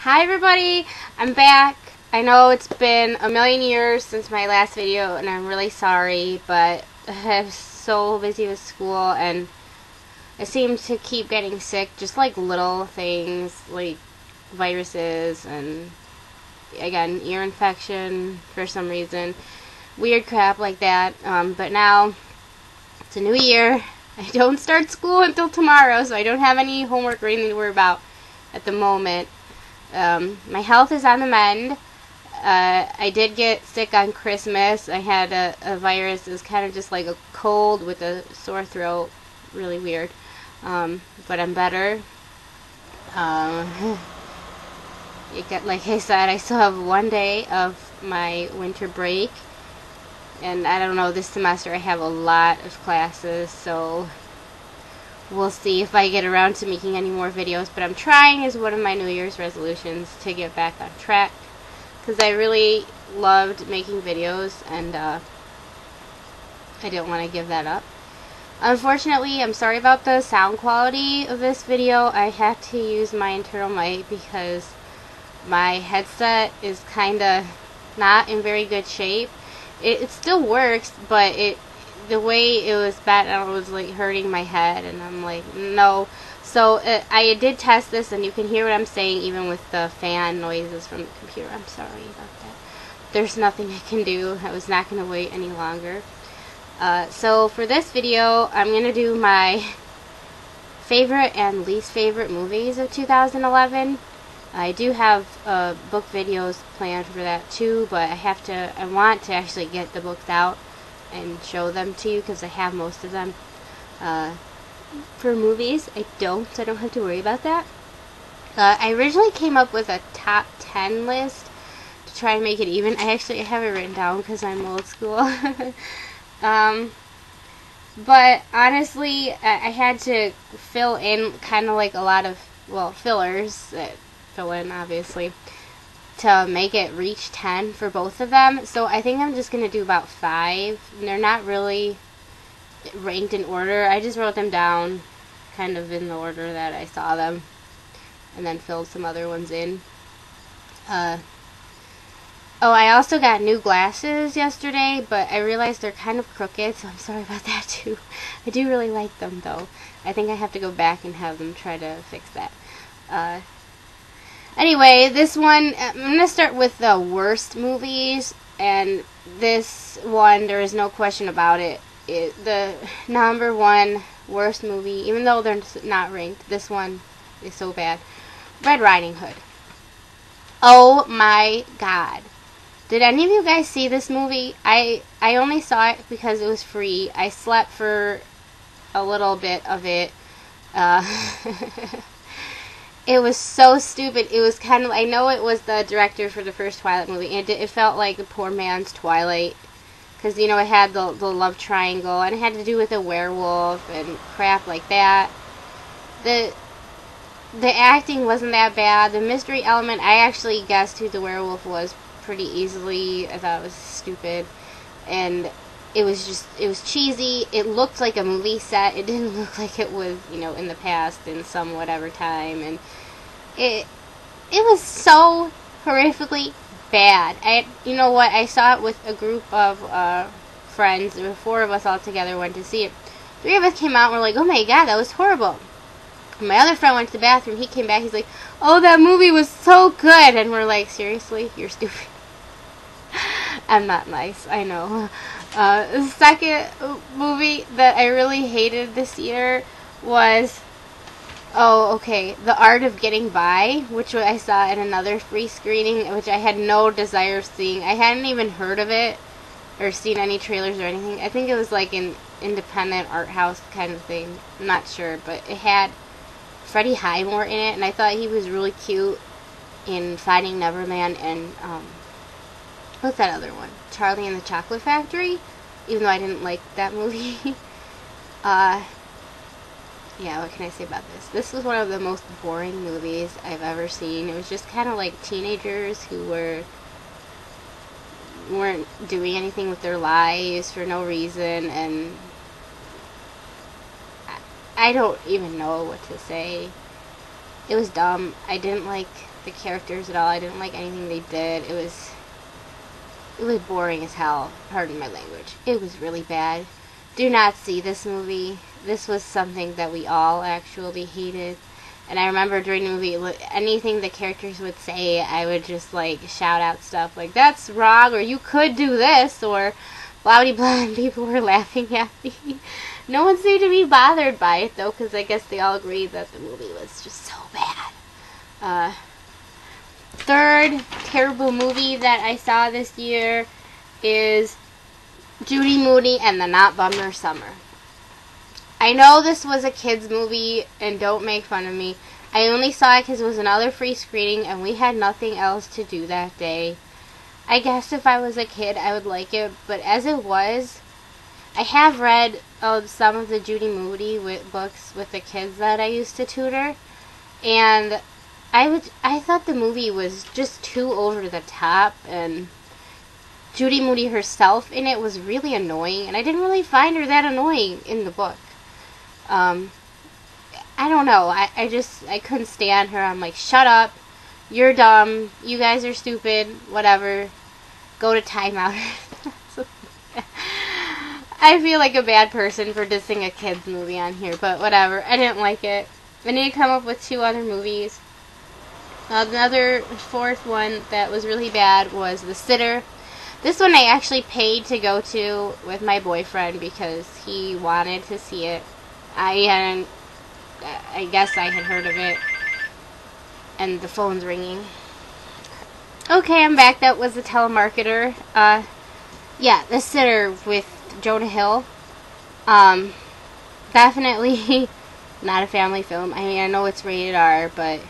Hi everybody, I'm back. I know it's been a million years since my last video and I'm really sorry, but I'm so busy with school and I seem to keep getting sick, just like little things like viruses and again, ear infection for some reason, weird crap like that. But now it's a new year. I don't start school until tomorrow, so I don't have any homework or anything to worry about at the moment. My health is on the mend. I did get sick on Christmas. I had a virus. It was kind of just like a cold with a sore throat. Really weird. But I'm better. Like I said, I still have 1 day of my winter break. And I don't know, this semester I have a lot of classes, so we'll see if I get around to making any more videos, but I'm trying as one of my New Year's resolutions to get back on track, because I really loved making videos, and I didn't want to give that up. Unfortunately, I'm sorry about the sound quality of this video. I had to use my internal mic because my headset is kind of not in very good shape. It still works, but the way it was bad, it was like hurting my head, and I'm like, no. So I did test this, and you can hear what I'm saying even with the fan noises from the computer. I'm sorry about that. There's nothing I can do. I was not going to wait any longer. So for this video, I'm going to do my favorite and least favorite movies of 2011. I do have book videos planned for that too, but I want to actually get the books out and show them to you because I have most of them. For movies, I don't have to worry about that. I originally came up with a top 10 list to try and make it even. I have it written down because I'm old school. But honestly, I had to fill in kind of like a lot of, fillers that fill in, obviously, to make it reach 10 for both of them. So I think I'm just going to do about 5. And they're not really ranked in order. I just wrote them down kind of in the order that I saw them, and then filled some other ones in. I also got new glasses yesterday, but I realized they're kind of crooked, so I'm sorry about that too. I do really like them though. I think I have to go back and have them try to fix that. Anyway, this one, I'm going to start with the worst movies, and this one, there is no question about it. The number one worst movie, even though they're not ranked, this one is so bad. Red Riding Hood. Oh my god. Did any of you guys see this movie? I only saw it because it was free. I slept for a little bit of it. It was so stupid. It was kind of, I know it was the director for the first Twilight movie, and it felt like a poor man's Twilight, because, it had the love triangle, and it had to do with a werewolf and crap like that. The acting wasn't that bad. The mystery element, I actually guessed who the werewolf was pretty easily. I thought it was stupid, and it was cheesy. It looked like a movie set. It didn't look like it was, in the past in some whatever time, and it was so horrifically bad. You know what? I saw it with a group of friends. There were 4 of us all together went to see it. 3 of us came out and were like, "Oh my god, that was horrible." And my other friend went to the bathroom. He came back. He's like, "Oh, that movie was so good." And we're like, "Seriously? You're stupid." I'm not nice, I know. The second movie that I really hated this year was, The Art of Getting By, which I saw in another free screening, which I had no desire of seeing. I hadn't even heard of it or seen any trailers or anything. I think it was like an independent art house kind of thing. I'm not sure, but it had Freddie Highmore in it, and I thought he was really cute in Finding Neverland and, what's that other one? Charlie and the Chocolate Factory? Even though I didn't like that movie. Yeah, what can I say about this? This was one of the most boring movies I've ever seen. It was just kind of like teenagers who weren't doing anything with their lives for no reason, and I don't even know what to say. It was dumb. I didn't like the characters at all. I didn't like anything they did. It was boring as hell. Pardon my language. It was really bad. Do not see this movie. This was something that we all actually hated. And I remember during the movie, anything the characters would say, I would just like shout out stuff like, "That's wrong," or "You could do this," or blah blah blah, and people were laughing at me. No one seemed to be bothered by it though, because I guess they all agreed that the movie was just so bad. Third terrible movie that I saw this year is Judy Moody and the Not Bummer Summer. I know this was a kid's movie, and don't make fun of me. I only saw it because it was another free screening, and we had nothing else to do that day. I guess if I was a kid, I would like it, but as it was, I have read some of the Judy Moody books with the kids that I used to tutor, and I thought the movie was just too over the top, and Judy Moody herself in it was really annoying, and I didn't really find her that annoying in the book. I don't know. I couldn't stand her. I'm like, shut up. You're dumb. You guys are stupid. Whatever. Go to timeout. I feel like a bad person for dissing a kid's movie on here, but whatever. I didn't like it. I need to come up with 2 other movies. Another fourth one that was really bad was The Sitter. This one I actually paid to go to with my boyfriend because he wanted to see it. I guess I had heard of it. And the phone's ringing. Okay, I'm back. That was The Telemarketer. Yeah, The Sitter with Jonah Hill. Definitely not a family film. I mean, I know it's rated R, but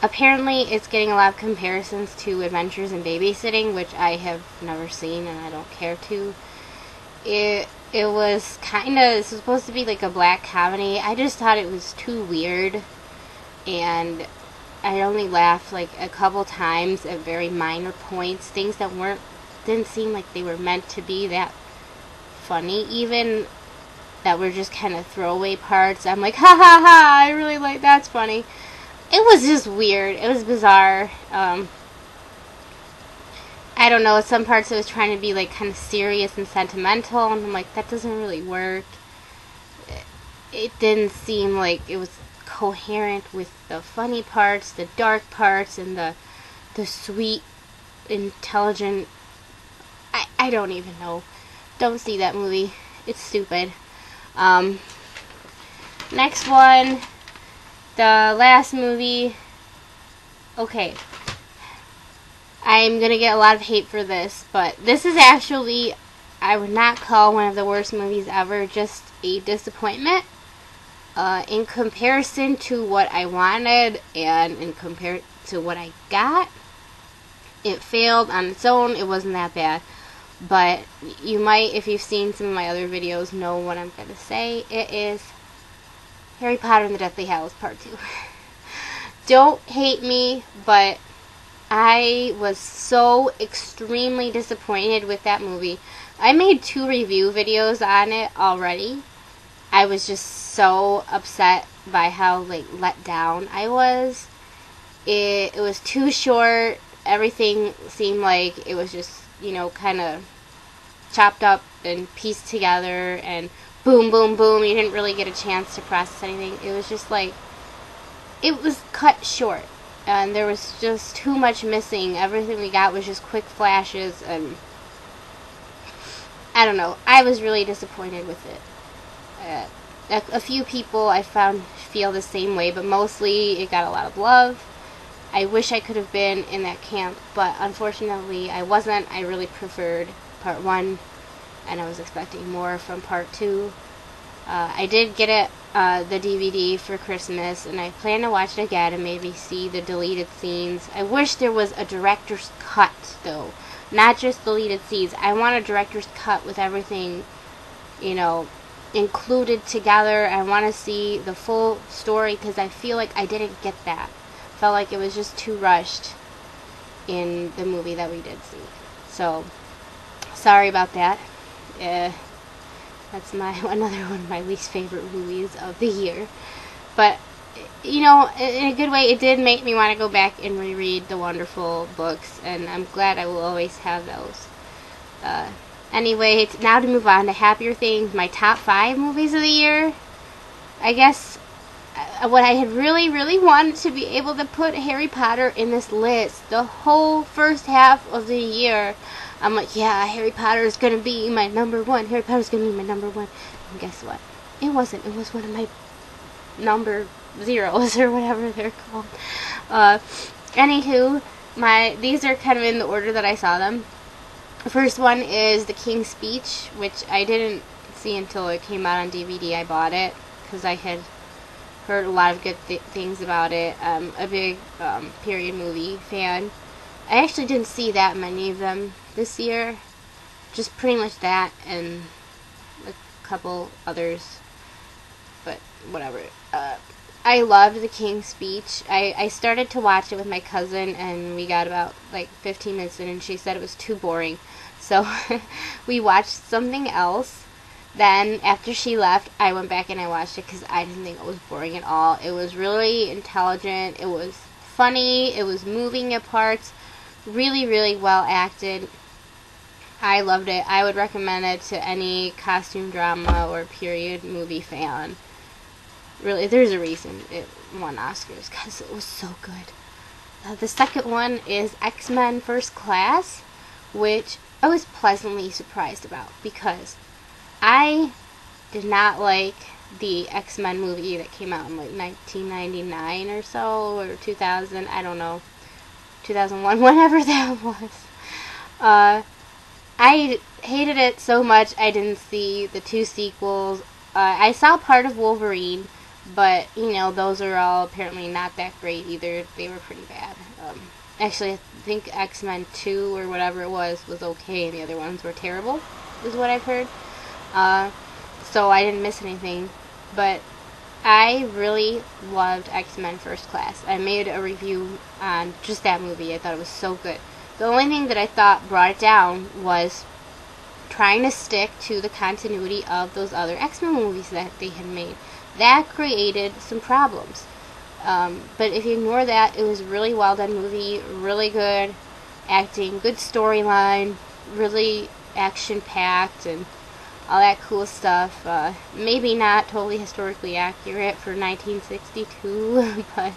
apparently it's getting a lot of comparisons to Adventures in Babysitting, which I have never seen and I don't care to. It was supposed to be like a black comedy. I just thought it was too weird, and I only laughed like a couple times at very minor points, things that didn't seem like they were meant to be that funny, even that were just kind of throwaway parts. I'm like, ha ha ha, I really like that's funny. It was just weird. It was bizarre. I don't know, some parts it was trying to be like kind of serious and sentimental, and I'm like, that doesn't really work. It didn't seem like it was coherent with the funny parts, the dark parts, and the sweet, intelligent. I don't even know. Don't see that movie. It's stupid. Next one, the last movie. Okay. I'm gonna get a lot of hate for this, but this is actually, I would not call one of the worst movies ever, just a disappointment. In comparison to what I wanted and in compared to what I got, it failed on its own. It wasn't that bad. But you might, if you've seen some of my other videos, know what I'm gonna say. It is Harry Potter and the Deathly Hallows Part 2. Don't hate me, but I was so extremely disappointed with that movie. I made 2 review videos on it already. I was just so upset by how let down I was. It was too short. Everything seemed like it was just, kind of chopped up and pieced together, and boom, boom, boom. You didn't really get a chance to process anything. It was just like, it was cut short. And there was just too much missing. Everything we got was just quick flashes, and I don't know. I was really disappointed with it. A few people I found feel the same way, but mostly it got a lot of love. I wish I could have been in that camp, but unfortunately I wasn't. I really preferred Part 1, and I was expecting more from Part 2. I did get it, the DVD for Christmas, and I plan to watch it again and maybe see the deleted scenes. I wish there was a director's cut, though. Not just deleted scenes. I want a director's cut with everything, included together. I want to see the full story, because I feel like I didn't get that. Felt like it was just too rushed in the movie that we did see. So, sorry about that. That's another one of my least favorite movies of the year. But you know, in a good way, it did make me want to go back and reread the wonderful books, and I'm glad I will always have those. Anyway, now to move on to happier things, my top 5 movies of the year. I guess what I had really, really wanted to be able to put Harry Potter in this list. The whole first half of the year, I'm like, yeah, Harry Potter is going to be my number 1. Harry Potter is going to be my number 1. And guess what? It wasn't. It was one of my number zeros or whatever they're called. Anywho, these are kind of in the order that I saw them. The first one is The King's Speech, which I didn't see until it came out on DVD. I bought it because I had heard a lot of good things about it. A big period movie fan. I actually didn't see that many of them this year. Just pretty much that and a couple others. But whatever. I loved The King's Speech. I started to watch it with my cousin, and we got about like 15 minutes in, and she said it was too boring. So we watched something else. Then after she left, I went back and I watched it because I didn't think it was boring at all. It was really intelligent. It was funny. It was moving at parts. Really, really well acted. I loved it. I would recommend it to any costume drama or period movie fan. Really, there's a reason it won Oscars, because it was so good. The second one is X-Men First Class, which I was pleasantly surprised about, because I did not like the X-Men movie that came out in like 1999 or so, or 2000, I don't know, 2001, whatever that was. I hated it so much I didn't see the 2 sequels. I saw part of Wolverine, but, you know, those are all apparently not that great either. They were pretty bad. Actually, I think X-Men 2 or whatever it was okay, and the other ones were terrible, is what I've heard. So I didn't miss anything. But I really loved X-Men First Class. I made a review on just that movie. I thought it was so good. The only thing that I thought brought it down was trying to stick to the continuity of those other X-Men movies that they had made. That created some problems. But if you ignore that, it was a really well done movie, really good acting, good storyline, really action packed, and all that cool stuff. Maybe not totally historically accurate for 1962, but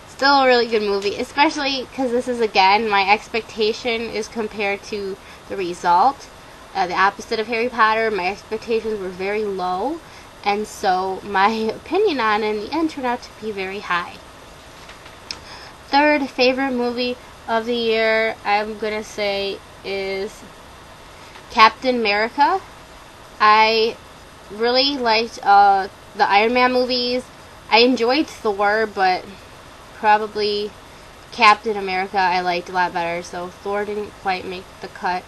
still a really good movie, especially because this is, again, my expectation is compared to the result. The opposite of Harry Potter, my expectations were very low, and so my opinion on it in the end turned out to be very high. Third favorite movie of the year, I'm going to say, is Captain America. I really liked the Iron Man movies. I enjoyed Thor, but probably Captain America I liked a lot better, so Thor didn't quite make the cut.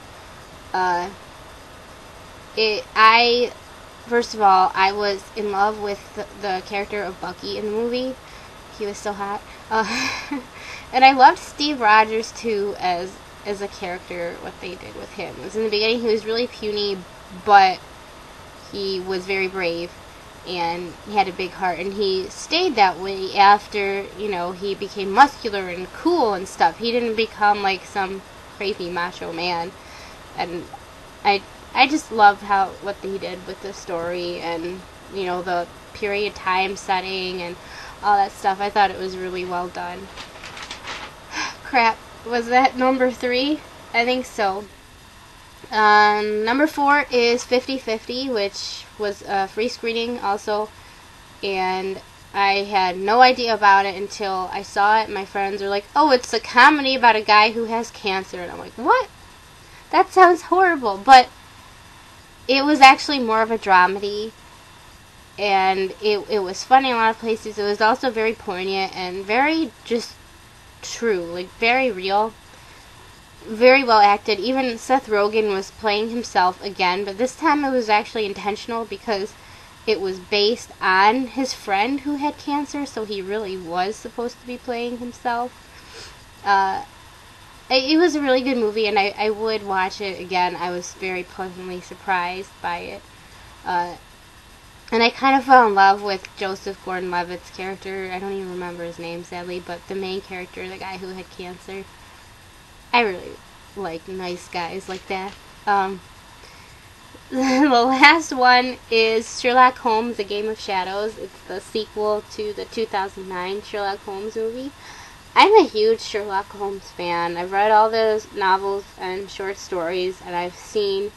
First of all, I was in love with the character of Bucky in the movie. He was so hot. And I loved Steve Rogers, too, as a character, what they did with him. It was in the beginning, he was really puny, but he was very brave, and he had a big heart, and he stayed that way after, you know, he became muscular and cool and stuff. He didn't become like some crazy macho man, and I just loved what he did with the story and, you know, the period time setting and all that stuff. I thought it was really well done. Crap, was that number 3? I think so. Number 4 is 50/50, which was a free screening also, and I had no idea about it until I saw it. My friends were like, oh, it's a comedy about a guy who has cancer, and I'm like, what? That sounds horrible, but it was actually more of a dramedy, and it was funny in a lot of places. It was also very poignant and very just true, like very real, very well acted. Even Seth Rogen was playing himself again, but this time it was actually intentional because it was based on his friend who had cancer, so he really was supposed to be playing himself. It was a really good movie, and I would watch it again. I was very pleasantly surprised by it. And I kind of fell in love with Joseph Gordon-Levitt's character. I don't even remember his name, sadly, but the main character, the guy who had cancer. I really like nice guys like that. The last one is Sherlock Holmes: A Game of Shadows. It's the sequel to the 2009 Sherlock Holmes movie. I'm a huge Sherlock Holmes fan. I've read all those novels and short stories, and I've seen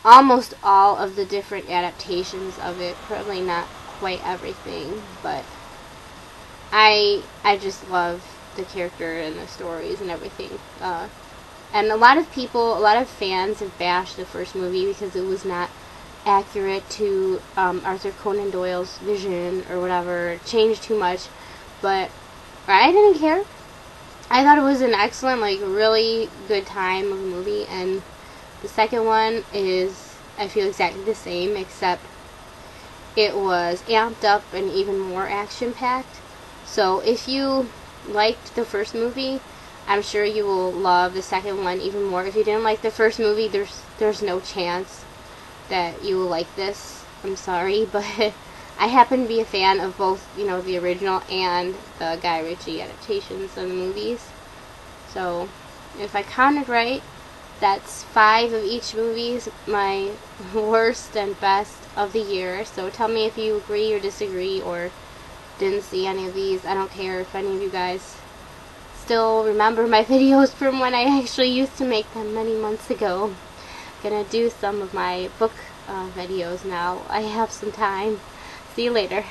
almost all of the different adaptations of it. Probably not quite everything, but I just love the character and the stories and everything. And a lot of fans have bashed the first movie because it was not accurate to Arthur Conan Doyle's vision or whatever. It changed too much, but I didn't care. I thought it was an excellent, like, really good time of a movie, and the second one is, I feel exactly the same, except it was amped up and even more action-packed. So if you liked the first movie, I'm sure you will love the second one even more. If you didn't like the first movie, there's no chance that you will like this. I'm sorry, but I happen to be a fan of both, you know, the original and the Guy Ritchie adaptations of the movies. So, if I counted right, that's 5 of each movie's my worst and best of the year. So tell me if you agree or disagree or didn't see any of these. I don't care if any of you guys still remember my videos from when I actually used to make them many months ago. Gonna do some of my book videos now. I have some time. See you later.